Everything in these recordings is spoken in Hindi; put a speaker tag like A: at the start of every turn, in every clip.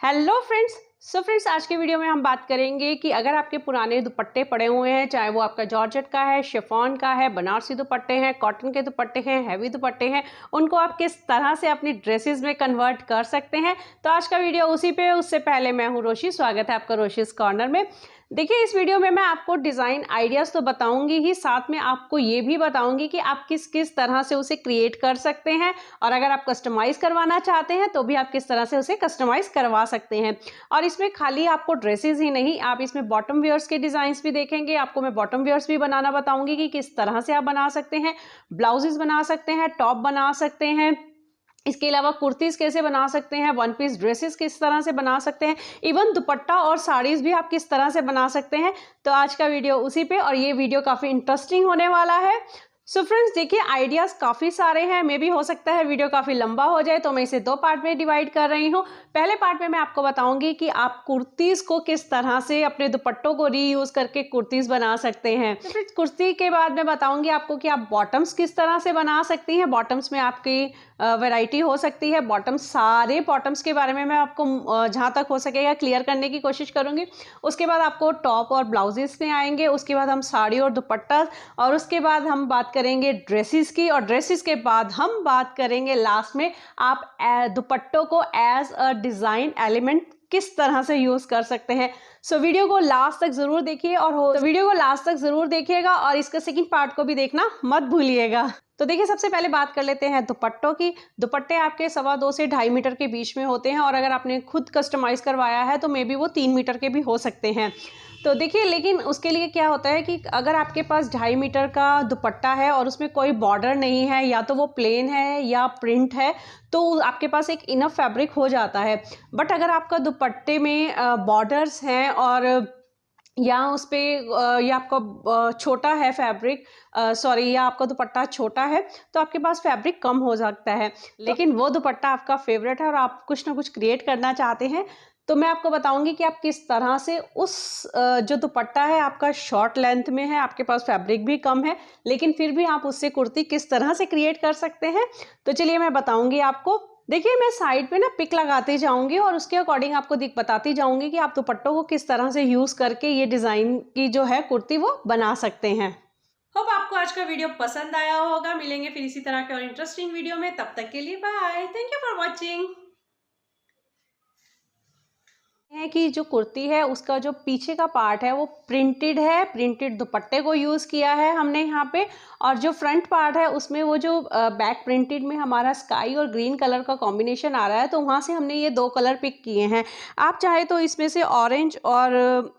A: Hello friends. आज के वीडियो में हम बात करेंगे कि अगर आपके पुराने दुपट्टे पड़े हुए हैं, चाहे वो आपका जॉर्जेट का है, शिफॉन का है, बनारसी दुपट्टे हैं, कॉटन के दुपट्टे हैं, हैवी दुपट्टे हैं, उनको आप किस तरह से अपनी ड्रेसेस में कन्वर्ट कर सकते हैं। तो आज का वीडियो उसी पे। उससे पहले मैं हूँ रोशी, स्वागत है आपका रोशीज कॉर्नर में। देखिए, इस वीडियो में मैं आपको डिज़ाइन आइडियाज़ तो बताऊंगी ही, साथ में आपको ये भी बताऊंगी कि आप किस किस तरह से उसे क्रिएट कर सकते हैं, और अगर आप कस्टमाइज़ करवाना चाहते हैं तो भी आप किस तरह से उसे कस्टमाइज़ करवा सकते हैं। और इसमें खाली आपको ड्रेसेस ही नहीं, आप इसमें बॉटम वेयर्स के डिज़ाइंस भी देखेंगे। आपको मैं बॉटम वेयर्स भी बनाना बताऊंगी कि किस तरह से आप बना सकते हैं, ब्लाउजेस बना सकते हैं, टॉप बना सकते हैं, इसके अलावा कुर्तीज़ कैसे बना सकते हैं, वन पीस ड्रेसेस किस तरह से बना सकते हैं, इवन दुपट्टा और साड़ीज़ भी आप किस तरह से बना सकते हैं। तो आज का वीडियो उसी पे, और ये वीडियो काफ़ी इंटरेस्टिंग होने वाला है। सो फ्रेंड्स, देखिए, आइडियाज़ काफ़ी सारे हैं। मे भी हो सकता है वीडियो काफ़ी लंबा हो जाए, तो मैं इसे दो पार्ट में डिवाइड कर रही हूँ। पहले पार्ट में मैं आपको बताऊंगी कि आप कुर्तीज़ को किस तरह से अपने दुपट्टों को रीयूज़ करके कुर्तीज़ बना सकते हैं। तो फिर कुर्ती के बाद मैं बताऊंगी आपको कि आप बॉटम्स किस तरह से बना सकती हैं। बॉटम्स में आपकी वैरायटी हो सकती है। बॉटम्स, सारे बॉटम्स के बारे में मैं आपको जहाँ तक हो सकेगा क्लियर करने की कोशिश करूँगी। उसके बाद आपको टॉप और ब्लाउजेस में आएंगे, उसके बाद हम साड़ी और दुपट्टा, और उसके बाद हम बात करेंगे ड्रेसेस की, और ड्रेसेस के बाद हम बात करेंगे लास्ट में आप दुपट्टों को एज अ डिज़ाइन एलिमेंट किस तरह से यूज़ कर सकते हैं। सो वीडियो को लास्ट तक ज़रूर देखिए, और वीडियो को लास्ट तक ज़रूर देखिएगा, और इसका सेकंड पार्ट को भी देखना मत भूलिएगा। तो देखिए, सबसे पहले बात कर लेते हैं दुपट्टों की। दुपट्टे आपके 2.25 से 2.5 मीटर के बीच में होते हैं, और अगर आपने खुद कस्टमाइज़ करवाया है तो मे बी वो 3 मीटर के भी हो सकते हैं। तो देखिए, लेकिन उसके लिए क्या होता है कि अगर आपके पास 2.5 मीटर का दुपट्टा है और उसमें कोई बॉर्डर नहीं है, या तो वो प्लेन है या प्रिंट है, तो आपके पास एक इनफ फैब्रिक हो जाता है। बट अगर आपका दुपट्टे में बॉर्डर्स हैं, और या उस पे या आपका छोटा है फैब्रिक, या आपका दुपट्टा छोटा है, तो आपके पास फैब्रिक कम हो सकता है, लेकिन वो दुपट्टा आपका फेवरेट है और आप कुछ ना कुछ क्रिएट करना चाहते हैं। तो मैं आपको बताऊंगी कि आप किस तरह से उस जो दुपट्टा है आपका शॉर्ट लेंथ में है, आपके पास फैब्रिक भी कम है, लेकिन फिर भी आप उससे कुर्ती किस तरह से क्रिएट कर सकते हैं। तो चलिए मैं बताऊंगी आपको। देखिए, मैं साइड पे ना पिक लगाती जाऊंगी, और उसके अकॉर्डिंग आपको बताती जाऊंगी कि आप दुपट्टों को किस तरह से यूज़ करके ये डिज़ाइन की जो है कुर्ती वो बना सकते हैं। होप आपको आज का वीडियो पसंद आया होगा। मिलेंगे फिर इसी तरह के और इंटरेस्टिंग वीडियो में। तब तक के लिए bye, thank you for watching. है कि जो कुर्ती है उसका जो पीछे का पार्ट है वो प्रिंटेड है, प्रिंटेड दुपट्टे को यूज़ किया है हमने यहाँ पे, और जो फ्रंट पार्ट है उसमें वो जो बैक प्रिंटेड में हमारा स्काई और ग्रीन कलर का कॉम्बिनेशन आ रहा है, तो वहाँ से हमने ये दो कलर पिक किए हैं। आप चाहे तो इसमें से ऑरेंज और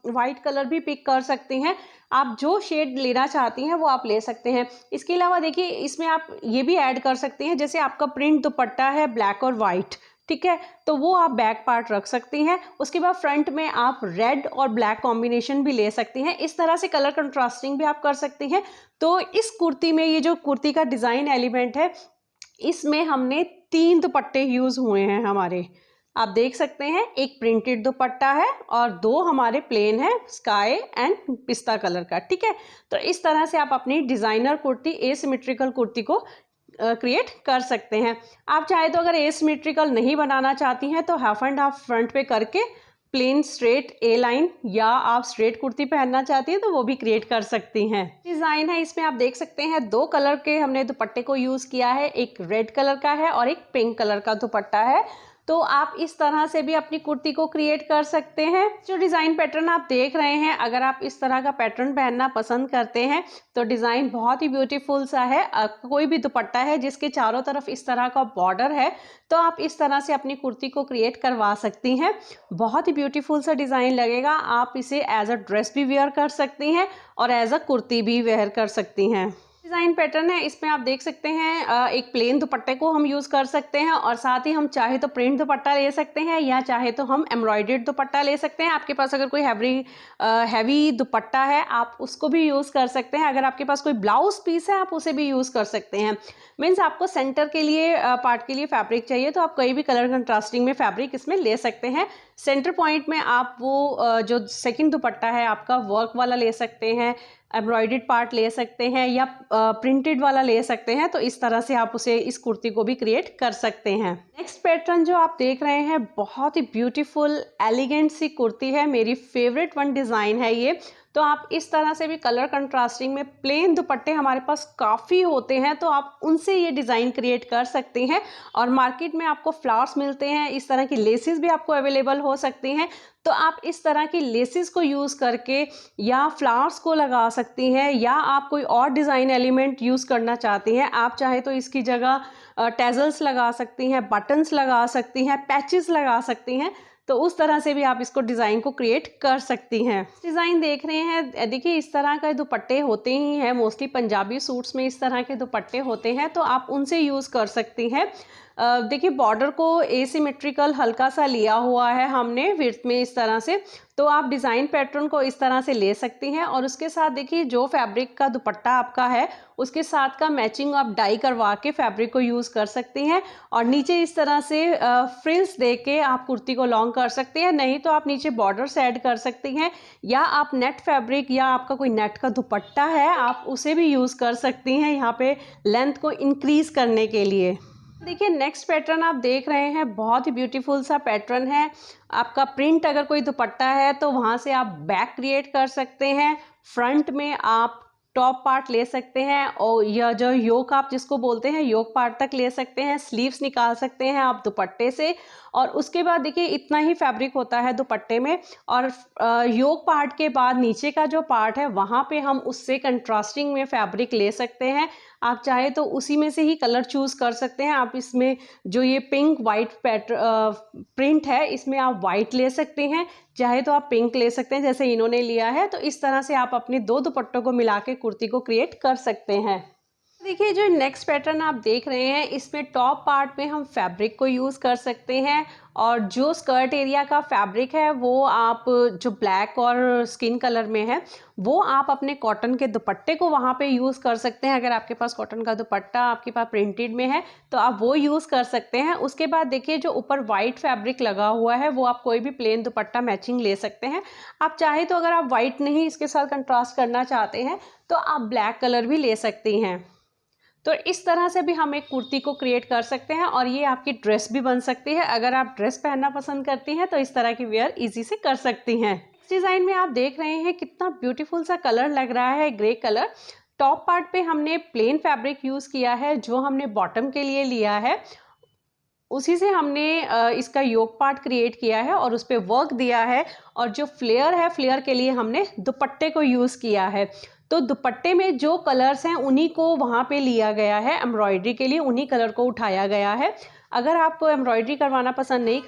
A: वाइट कलर भी पिक कर सकते हैं। आप जो शेड लेना चाहती हैं वो आप ले सकते हैं। इसके अलावा देखिए, इसमें आप ये भी ऐड कर सकते हैं, जैसे आपका प्रिंट दुपट्टा है ब्लैक और वाइट, ठीक है, तो वो आप बैक पार्ट रख सकती हैं। उसके बाद फ्रंट में आप रेड और ब्लैक कॉम्बिनेशन भी ले सकती हैं। इस तरह से कलर कंट्रास्टिंग भी आप कर सकती हैं। तो इस कुर्ती में ये जो कुर्ती का डिज़ाइन एलिमेंट है, इसमें हमने 3 दुपट्टे यूज़ हुए हैं हमारे। आप देख सकते हैं, एक प्रिंटेड दुपट्टा है और 2 हमारे प्लेन है, स्काई एंड पिस्ता कलर का, ठीक है। तो इस तरह से आप अपनी डिज़ाइनर कुर्ती, एसिमेट्रिकल कुर्ती को क्रिएट कर सकते हैं। आप चाहे तो अगर एसिमेट्रिकल नहीं बनाना चाहती हैं तो हाफ एंड हाफ फ्रंट पे करके प्लेन स्ट्रेट ए लाइन, या आप स्ट्रेट कुर्ती पहनना चाहती हैं तो वो भी क्रिएट कर सकती हैं। डिज़ाइन है, इसमें आप देख सकते हैं 2 कलर के हमने दुपट्टे को यूज़ किया है, एक रेड कलर का है और एक पिंक कलर का दुपट्टा है। तो आप इस तरह से भी अपनी कुर्ती को क्रिएट कर सकते हैं। जो डिज़ाइन पैटर्न आप देख रहे हैं, अगर आप इस तरह का पैटर्न पहनना पसंद करते हैं तो डिज़ाइन बहुत ही ब्यूटीफुल सा है। कोई भी दुपट्टा है जिसके चारों तरफ इस तरह का बॉर्डर है, तो आप इस तरह से अपनी कुर्ती को क्रिएट करवा सकती हैं। बहुत ही ब्यूटीफुल सा डिज़ाइन लगेगा। आप इसे एज अ ड्रेस भी वेयर कर सकती हैं और एज अ कुर्ती भी वेयर कर सकती हैं। डिज़ाइन पैटर्न है, इसमें आप देख सकते हैं एक प्लेन दुपट्टे को हम यूज़ कर सकते हैं, और साथ ही हम चाहे तो प्रिंट दुपट्टा ले सकते हैं, या चाहे तो हम एम्ब्रॉयडर्ड दुपट्टा ले सकते हैं। आपके पास अगर कोई हैवी दुपट्टा है आप उसको भी यूज़ कर सकते हैं। अगर आपके पास कोई ब्लाउज पीस है आप उसे भी यूज़ कर सकते हैं। मीन्स आपको सेंटर के लिए पार्ट के लिए फैब्रिक चाहिए तो आप कोई भी कलर कंट्रास्टिंग में फैब्रिक इसमें ले सकते हैं। सेंटर पॉइंट में आप वो जो सेकंड दुपट्टा है आपका वर्क वाला ले सकते हैं, एम्ब्रॉयडर्ड पार्ट ले सकते हैं या प्रिंटेड वाला ले सकते हैं। तो इस तरह से आप उसे इस कुर्ती को भी क्रिएट कर सकते हैं। नेक्स्ट पैटर्न जो आप देख रहे हैं बहुत ही ब्यूटीफुल एलिगेंट सी कुर्ती है, मेरी फेवरेट वन डिज़ाइन है ये। तो आप इस तरह से भी कलर कंट्रास्टिंग में प्लेन दुपट्टे हमारे पास काफ़ी होते हैं, तो आप उनसे ये डिज़ाइन क्रिएट कर सकते हैं। और मार्केट में आपको फ्लावर्स मिलते हैं, इस तरह की लेसेस भी आपको अवेलेबल हो सकती हैं। तो आप इस तरह की लेसेस को यूज़ करके या फ्लावर्स को लगा सकती हैं, या आप कोई और डिज़ाइन एलिमेंट यूज़ करना चाहती हैं। आप चाहे तो इसकी जगह टेजल्स लगा सकती हैं, बटन्स लगा सकती हैं, पैचेस लगा सकती हैं। तो उस तरह से भी आप इसको डिज़ाइन को क्रिएट कर सकती हैं। डिज़ाइन देख रहे हैं, देखिए इस तरह के दुपट्टे होते ही हैं, मोस्टली पंजाबी सूट्स में इस तरह के दुपट्टे होते हैं, तो आप उनसे यूज़ कर सकती हैं। देखिए बॉर्डर को एसिमेट्रिकल हल्का सा लिया हुआ है हमने विड्थ में इस तरह से, तो आप डिज़ाइन पैटर्न को इस तरह से ले सकती हैं। और उसके साथ देखिए जो फैब्रिक का दुपट्टा आपका है उसके साथ का मैचिंग आप डाई करवा के फैब्रिक को यूज़ कर सकती हैं। और नीचे इस तरह से फ्रिल्स दे के आप कुर्ती को लॉन्ग कर सकते हैं, नहीं तो आप नीचे बॉर्डर्स ऐड कर सकती हैं, या आप नेट फैब्रिक या आपका कोई नेट का दुपट्टा है आप उसे भी यूज़ कर सकती हैं यहाँ पे लेंथ को इंक्रीज़ करने के लिए। देखिए नेक्स्ट पैटर्न आप देख रहे हैं, बहुत ही ब्यूटीफुल सा पैटर्न है। आपका प्रिंट अगर कोई दुपट्टा है तो वहाँ से आप बैक क्रिएट कर सकते हैं, फ्रंट में आप टॉप पार्ट ले सकते हैं, और यह जो योक आप जिसको बोलते हैं योक पार्ट तक ले सकते हैं, स्लीव्स निकाल सकते हैं आप दुपट्टे से। और उसके बाद देखिए इतना ही फैब्रिक होता है दुपट्टे में, और योक पार्ट के बाद नीचे का जो पार्ट है वहाँ पे हम उससे कंट्रास्टिंग में फैब्रिक ले सकते हैं। आप चाहे तो उसी में से ही कलर चूज़ कर सकते हैं। आप इसमें जो ये पिंक वाइट प्रिंट है इसमें आप वाइट ले सकते हैं, चाहे तो आप पिंक ले सकते हैं जैसे इन्होंने लिया है। तो इस तरह से आप अपने दो दुपट्टों को मिला के कुर्ती को क्रिएट कर सकते हैं। देखिए जो नेक्स्ट पैटर्न आप देख रहे हैं इसमें टॉप पार्ट में हम फैब्रिक को यूज़ कर सकते हैं, और जो स्कर्ट एरिया का फैब्रिक है वो आप जो ब्लैक और स्किन कलर में है वो आप अपने कॉटन के दुपट्टे को वहाँ पे यूज़ कर सकते हैं। अगर आपके पास कॉटन का दुपट्टा आपके पास प्रिंटेड में है तो आप वो यूज़ कर सकते हैं। उसके बाद देखिए जो ऊपर वाइट फैब्रिक लगा हुआ है वो आप कोई भी प्लेन दुपट्टा मैचिंग ले सकते हैं। आप चाहे तो अगर आप वाइट नहीं इसके साथ कंट्रास्ट करना चाहते हैं तो आप ब्लैक कलर भी ले सकती हैं। तो इस तरह से भी हम एक कुर्ती को क्रिएट कर सकते हैं, और ये आपकी ड्रेस भी बन सकती है। अगर आप ड्रेस पहनना पसंद करती हैं तो इस तरह की वेयर इजी से कर सकती हैं। इस डिज़ाइन में आप देख रहे हैं कितना ब्यूटीफुल सा कलर लग रहा है, ग्रे कलर। टॉप पार्ट पे हमने प्लेन फैब्रिक यूज़ किया है जो हमने बॉटम के लिए लिया है, उसी से हमने इसका योक पार्ट क्रिएट किया है और उस पर वर्क दिया है। और जो फ्लेयर है फ्लेयर के लिए हमने दुपट्टे को यूज़ किया है। तो दुपट्टे में जो कलर्स हैं उन्हीं को वहाँ पे लिया गया है, एम्ब्रॉयडरी के लिए उन्हीं कलर को उठाया गया है। अगर आप एम्ब्रॉयडरी करवाना पसंद नहीं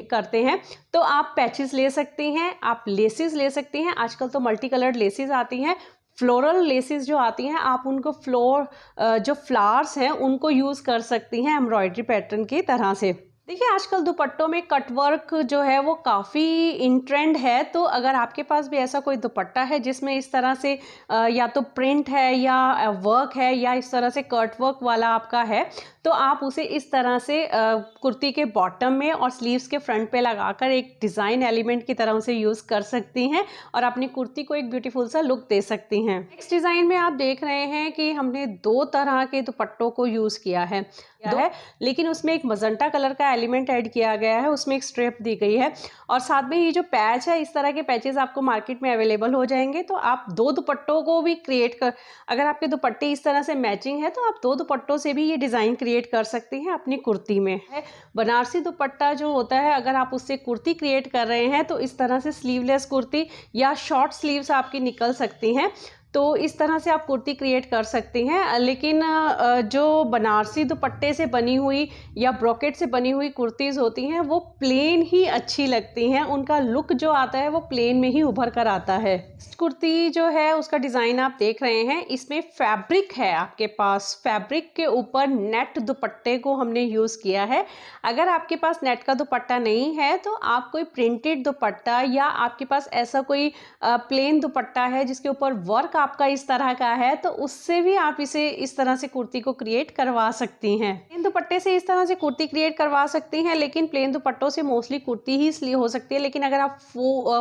A: करते हैं तो आप पैचेस ले सकती हैं, आप लेसेस ले सकती हैं। आजकल तो मल्टी कलर्ड लेसेस आती हैं, फ्लोरल लेसेस जो आती हैं आप उनको जो फ्लावर्स हैं उनको यूज़ कर सकती हैं एम्ब्रॉयडरी पैटर्न की तरह से। देखिए आजकल दुपट्टों में कट वर्क जो है वो काफ़ी इन ट्रेंड है। तो अगर आपके पास भी ऐसा कोई दुपट्टा है जिसमें इस तरह से या तो प्रिंट है या वर्क है या इस तरह से कट वर्क वाला आपका है, तो आप उसे इस तरह से कुर्ती के बॉटम में और स्लीव्स के फ्रंट पे लगाकर एक डिज़ाइन एलिमेंट की तरह उसे यूज़ कर सकती हैं और अपनी कुर्ती को एक ब्यूटीफुल सा लुक दे सकती हैं। नेक्स्ट डिज़ाइन में आप देख रहे हैं कि हमने दो तरह के दुपट्टों को यूज़ किया है, लेकिन उसमें एक मजंटा कलर का एलिमेंट ऐड किया गया है, उसमें एक स्ट्रिप दी गई है। और साथ में ये जो पैच है, इस तरह के पैचेस आपको मार्केट में अवेलेबल हो जाएंगे। तो आप दो दुपट्टों को भी अगर आपके दुपट्टे इस तरह से मैचिंग है तो आप दो दुपट्टों से भी ये डिज़ाइन क्रिएट कर सकती हैं अपनी कुर्ती में। बनारसी दुपट्टा जो होता है अगर आप उससे कुर्ती क्रिएट कर रहे हैं तो इस तरह से स्लीवलेस कुर्ती या शॉर्ट स्लीव्स आपकी निकल सकती हैं, तो इस तरह से आप कुर्ती क्रिएट कर सकती हैं। लेकिन जो बनारसी दुपट्टे से बनी हुई या ब्रोकेट से बनी हुई कुर्तीज़ होती हैं वो प्लेन ही अच्छी लगती हैं, उनका लुक जो आता है वो प्लेन में ही उभर कर आता है। कुर्ती जो है उसका डिज़ाइन आप देख रहे हैं, इसमें फैब्रिक है आपके पास, फैब्रिक के ऊपर नेट दुपट्टे को हमने यूज़ किया है। अगर आपके पास नेट का दुपट्टा नहीं है तो आप कोई प्रिंटेड दुपट्टा या आपके पास ऐसा कोई प्लेन दुपट्टा है जिसके ऊपर वर्क आपका इस तरह का है तो उससे भी आप इसे इस तरह से कुर्ती को क्रिएट करवा सकती हैं। प्लेन दुपट्टे से इस तरह से कुर्ती क्रिएट करवा सकती हैं, लेकिन प्लेन दुपट्टों से मोस्टली कुर्ती ही स्लीव हो सकती है। लेकिन अगर आप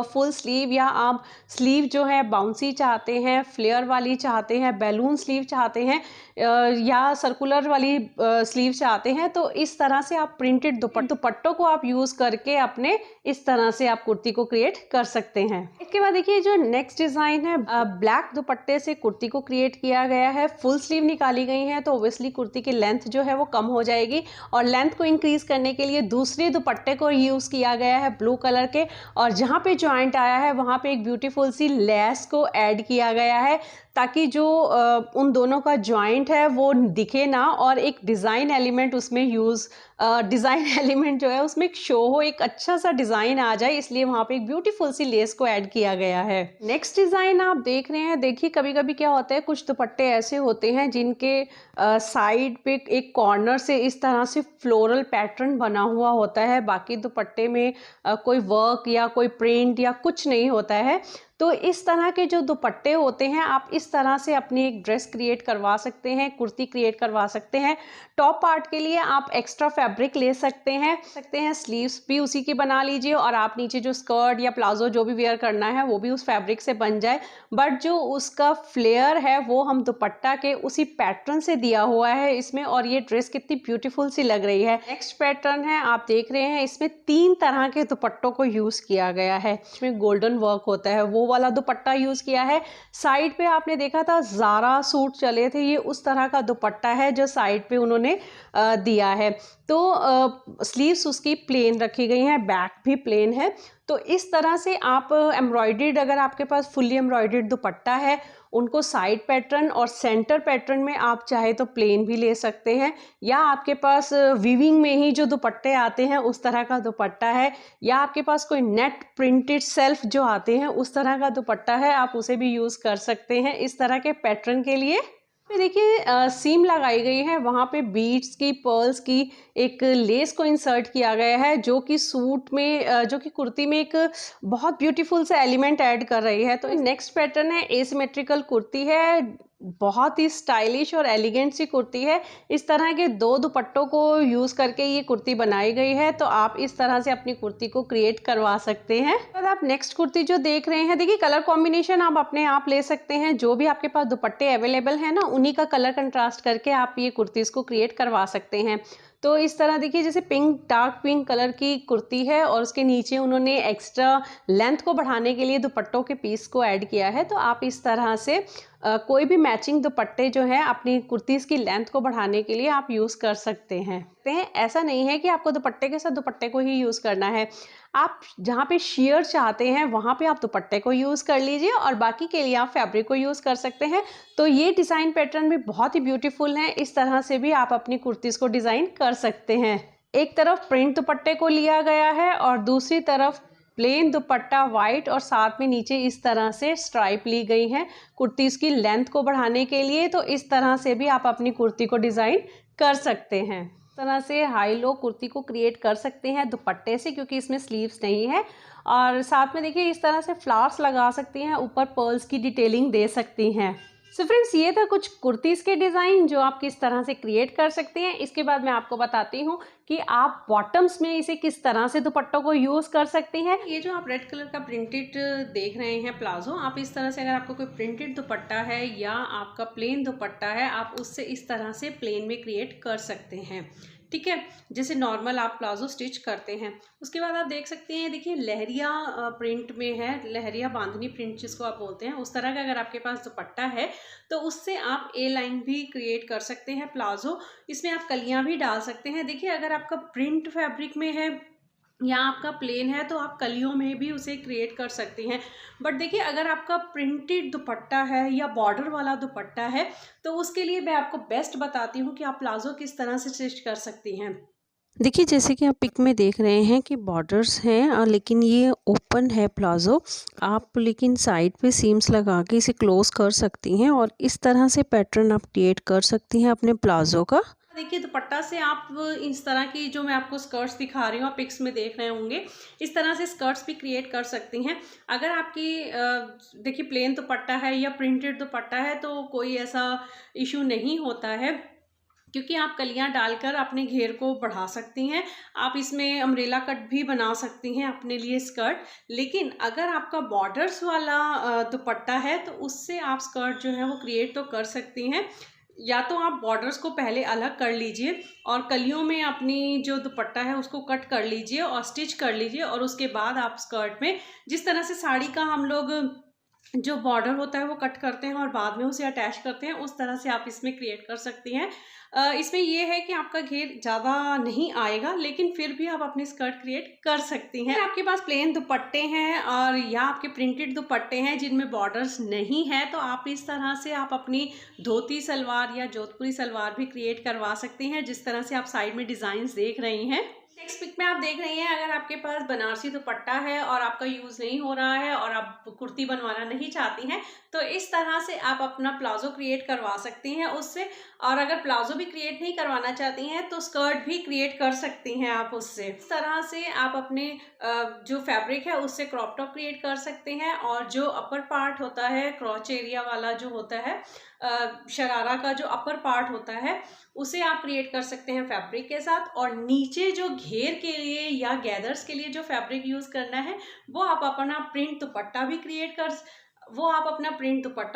A: फुल स्लीव या आप स्लीव जो है बाउंसी चाहते हैं, फ्लेयर वाली चाहते हैं, बैलून स्लीव चाहते हैं या सर्कुलर वाली स्लीव चाहते हैं, तो इस तरह से आप प्रिंटेड दुपट्टों को आप यूज़ करके अपने इस तरह से आप कुर्ती को क्रिएट कर सकते हैं। इसके बाद देखिए जो नेक्स्ट डिज़ाइन है, ब्लैक दुपट्टे से कुर्ती को क्रिएट किया गया है। फुल स्लीव निकाली गई है तो ओब्वियसली कुर्ती की लेंथ जो है वो कम हो जाएगी, और लेंथ को इंक्रीज करने के लिए दूसरे दुपट्टे को यूज़ किया गया है ब्लू कलर के, और जहाँ पे जॉइंट आया है वहाँ पे एक ब्यूटीफुल सी लेस को ऐड किया गया है, ताकि जो उन दोनों का जॉइंट है वो दिखे ना, और एक डिज़ाइन एलिमेंट उसमें डिज़ाइन एलिमेंट जो है उसमें एक शो हो, एक अच्छा सा डिज़ाइन आ जाए, इसलिए वहाँ पे एक ब्यूटीफुल सी लेस को ऐड किया गया है। नेक्स्ट डिज़ाइन आप देख रहे हैं, देखिए कभी कभी क्या होता है, कुछ दुपट्टे ऐसे होते हैं जिनके साइड पे एक कॉर्नर से इस तरह से फ्लोरल पैटर्न बना हुआ होता है, बाकी दुपट्टे में कोई वर्क या कोई प्रिंट या कुछ नहीं होता है। तो इस तरह के जो दुपट्टे होते हैं आप इस तरह से अपनी एक ड्रेस क्रिएट करवा सकते हैं, कुर्ती क्रिएट करवा सकते हैं। टॉप पार्ट के लिए आप एक्स्ट्रा फैब्रिक ले सकते हैं, स्लीव्स भी उसी की बना लीजिए, और आप नीचे जो स्कर्ट या प्लाजो जो भी वेयर करना है वो भी उस फैब्रिक से बन जाए, बट जो उसका फ्लेयर है वो हम दुपट्टा के उसी पैटर्न से दिया हुआ है इसमें, और ये ड्रेस कितनी ब्यूटीफुल सी लग रही है। नेक्स्ट पैटर्न है, आप देख रहे हैं इसमें 3 तरह के दुपट्टों को यूज़ किया गया है। इसमें गोल्डन वर्क होता है वो वाला दुपट्टा यूज़ किया है। साइड पे आपने देखा था ज़ारा सूट चले थे, ये उस तरह का दुपट्टा है जो साइड पे उन्होंने दिया है। तो स्लीव्स उसकी प्लेन रखी गई हैं, बैक भी प्लेन है। तो इस तरह से आप एम्ब्रॉयडर्ड, अगर आपके पास फुल्ली एम्ब्रॉयडर्ड दुपट्टा है, उनको साइड पैटर्न और सेंटर पैटर्न में आप चाहे तो प्लेन भी ले सकते हैं, या आपके पास वीविंग में ही जो दुपट्टे आते हैं उस तरह का दुपट्टा है, या आपके पास कोई नेट प्रिंटेड सेल्फ जो आते हैं उस तरह का दुपट्टा है, आप उसे भी यूज़ कर सकते हैं इस तरह के पैटर्न के लिए। देखिए सीम लगाई गई है, वहाँ पे बीड्स की, पर्ल्स की एक लेस को इंसर्ट किया गया है, जो कि सूट में जो कि कुर्ती में एक बहुत ब्यूटीफुल सा एलिमेंट ऐड कर रही है। तो नेक्स्ट पैटर्न है, एसिमेट्रिकल कुर्ती है, बहुत ही स्टाइलिश और एलिगेंट सी कुर्ती है। इस तरह के 2 दुपट्टों को यूज़ करके ये कुर्ती बनाई गई है, तो आप इस तरह से अपनी कुर्ती को क्रिएट करवा सकते हैं। तो आप नेक्स्ट कुर्ती जो देख रहे हैं, देखिए कलर कॉम्बिनेशन आप अपने आप ले सकते हैं, जो भी आपके पास दुपट्टे अवेलेबल है ना उन्हीं का कलर कंट्रास्ट करके आप ये कुर्तीज़ को क्रिएट करवा सकते हैं। तो इस तरह देखिए जैसे पिंक, डार्क पिंक कलर की कुर्ती है, और उसके नीचे उन्होंने एक्स्ट्रा लेंथ को बढ़ाने के लिए दुपट्टों के पीस को ऐड किया है। तो आप इस तरह से कोई भी मैचिंग दुपट्टे जो है अपनी कुर्तीज़ की लेंथ को बढ़ाने के लिए आप यूज़ कर सकते हैं। ऐसा नहीं है कि आपको दुपट्टे के साथ दुपट्टे को ही यूज़ करना है, आप जहाँ पे शेयर चाहते हैं वहाँ पे आप दुपट्टे को यूज़ कर लीजिए, और बाकी के लिए आप फैब्रिक को यूज़ कर सकते हैं। तो ये डिज़ाइन पैटर्न भी बहुत ही ब्यूटीफुल है, इस तरह से भी आप अपनी कुर्तीज़ को डिज़ाइन कर सकते हैं। एक तरफ प्रिंट दुपट्टे को लिया गया है और दूसरी तरफ प्लेन दुपट्टा वाइट, और साथ में नीचे इस तरह से स्ट्राइप ली गई है कुर्तीज़ की लेंथ को बढ़ाने के लिए। तो इस तरह से भी आप अपनी कुर्ती को डिज़ाइन कर सकते हैं। इस तरह से हाई लो कुर्ती को क्रिएट कर सकते हैं दुपट्टे से, क्योंकि इसमें स्लीव्स नहीं है, और साथ में देखिए इस तरह से फ्लावर्स लगा सकती हैं, ऊपर पर्ल्स की डिटेलिंग दे सकती हैं। सो फ्रेंड्स, ये था कुछ कुर्तीज़ के डिज़ाइन जो आप किस तरह से क्रिएट कर सकते हैं। इसके बाद मैं आपको बताती हूँ कि आप बॉटम्स में इसे किस तरह से दुपट्टों को यूज़ कर सकते हैं। ये जो आप रेड कलर का प्रिंटेड देख रहे हैं प्लाजो, आप इस तरह से, अगर आपको कोई प्रिंटेड दुपट्टा है या आपका प्लेन दुपट्टा है, आप उससे इस तरह से प्लेन में क्रिएट कर सकते हैं, ठीक है, जैसे नॉर्मल आप प्लाजो स्टिच करते हैं। उसके बाद आप देख सकते हैं, देखिए लहरिया प्रिंट में है, लहरिया बांधनी प्रिंट जिसको आप बोलते हैं, उस तरह का अगर आपके पास दुपट्टा है तो उससे आप ए लाइन भी क्रिएट कर सकते हैं प्लाजो। इसमें आप कलियां भी डाल सकते हैं। देखिए अगर आपका प्रिंट फैब्रिक में है या आपका प्लेन है तो आप कलियों में भी उसे क्रिएट कर सकती हैं। बट देखिए अगर आपका प्रिंटेड दुपट्टा है या बॉर्डर वाला दुपट्टा है तो उसके लिए मैं आपको बेस्ट बताती हूँ कि आप प्लाजो किस तरह से स्टिच कर सकती हैं।
B: देखिए जैसे कि आप पिक में देख रहे हैं कि बॉर्डर्स हैं, लेकिन ये ओपन है प्लाजो। आप लेकिन साइड पे सीम्स लगा के इसे क्लोज कर सकती हैं और इस तरह से पैटर्न आप क्रिएट कर सकती हैं अपने प्लाजो का।
A: देखिए दुपट्टा से आप इस तरह की जो मैं आपको स्कर्ट्स दिखा रही हूँ, आप पिक्स में देख रहे होंगे, इस तरह से स्कर्ट्स भी क्रिएट कर सकती हैं। अगर आपकी देखिए प्लेन दुपट्टा है या प्रिंटेड दुपट्टा है तो कोई ऐसा इशू नहीं होता है, क्योंकि आप कलियां डालकर अपने घेर को बढ़ा सकती हैं। आप इसमें अम्ब्रेला कट भी बना सकती हैं अपने लिए स्कर्ट। लेकिन अगर आपका बॉर्डर्स वाला दुपट्टा है तो उससे आप स्कर्ट जो है वो क्रिएट तो कर सकती हैं। या तो आप बॉर्डर्स को पहले अलग कर लीजिए और कलियों में अपनी जो दुपट्टा है उसको कट कर लीजिए और स्टिच कर लीजिए, और उसके बाद आप स्कर्ट में जिस तरह से साड़ी का हम लोग जो बॉर्डर होता है वो कट करते हैं और बाद में उसे अटैच करते हैं, उस तरह से आप इसमें क्रिएट कर सकती हैं। इसमें ये है कि आपका घेर ज़्यादा नहीं आएगा, लेकिन फिर भी आप अपनी स्कर्ट क्रिएट कर सकती हैं। आपके पास प्लेन दुपट्टे हैं और या आपके प्रिंटेड दुपट्टे हैं जिनमें बॉर्डर्स नहीं है, तो आप इस तरह से आप अपनी धोती सलवार या जोधपुरी सलवार भी क्रिएट करवा सकती हैं, जिस तरह से आप साइड में डिज़ाइंस देख रही हैं। नेक्स्ट पिक में आप देख रही हैं, अगर आपके पास बनारसी दुपट्टा है और आपका यूज़ नहीं हो रहा है और आप कुर्ती बनवाना नहीं चाहती हैं, तो इस तरह से आप अपना प्लाजो क्रिएट करवा सकती हैं उससे। और अगर प्लाजो भी क्रिएट नहीं करवाना चाहती हैं तो स्कर्ट भी क्रिएट कर सकती हैं आप उससे। इस तरह से आप अपने जो फैब्रिक है उससे क्रॉप टॉप क्रिएट कर सकते हैं, और जो अपर पार्ट होता है क्रॉच एरिया वाला जो होता है, शरारा का जो अपर पार्ट होता है, उसे आप क्रिएट कर सकते हैं फैब्रिक के साथ। और नीचे जो घेर के लिए या गैदर्स के लिए जो फैब्रिक यूज़ करना है वो आप अपना प्रिंट दुपट्टा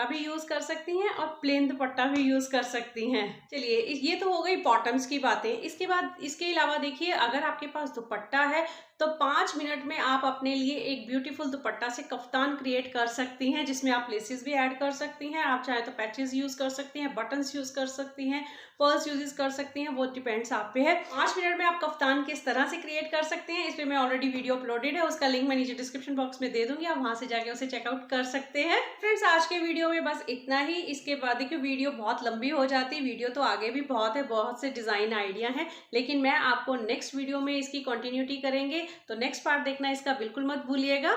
A: भी यूज़ कर सकती हैं और प्लेन दुपट्टा भी यूज़ कर सकती हैं। चलिए, ये तो हो गई बॉटम्स की बातें। इसके बाद इसके अलावा देखिए, अगर आपके पास दुपट्टा है तो 5 मिनट में आप अपने लिए एक ब्यूटीफुल दुपट्टा से कफ्तान क्रिएट कर सकती हैं, जिसमें आप लेसेस भी ऐड कर सकती हैं। आप चाहे तो पैचेस यूज़ कर सकती हैं, बटन्स यूज़ कर सकती हैं, पर्ल्स यूज़ कर सकती हैं, वो डिपेंड्स आप पे है। 5 मिनट में आप कफ्तान किस तरह से क्रिएट कर सकते हैं, इस पे मैं ऑलरेडी वीडियो अपलोडेड है, उसका लिंक मैं नीचे डिस्क्रिप्शन बॉक्स में दे दूंगी, आप वहां से जाके उसे चेकआउट कर सकते हैं। फ्रेंड्स, आज के वीडियो में बस इतना ही। इसके बाद देखिए वीडियो बहुत लंबी हो जाती है, वीडियो तो आगे भी बहुत है, बहुत से डिज़ाइन आइडिया हैं, लेकिन मैं आपको नेक्स्ट वीडियो में इसकी कंटिन्यूटी करेंगे, तो नेक्स्ट पार्ट देखना इसका बिल्कुल मत भूलिएगा।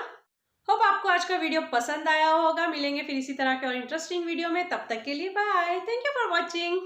A: होप आपको आज का वीडियो पसंद आया होगा। मिलेंगे फिर इसी तरह के और इंटरेस्टिंग वीडियो में, तब तक के लिए bye. Thank you for watching.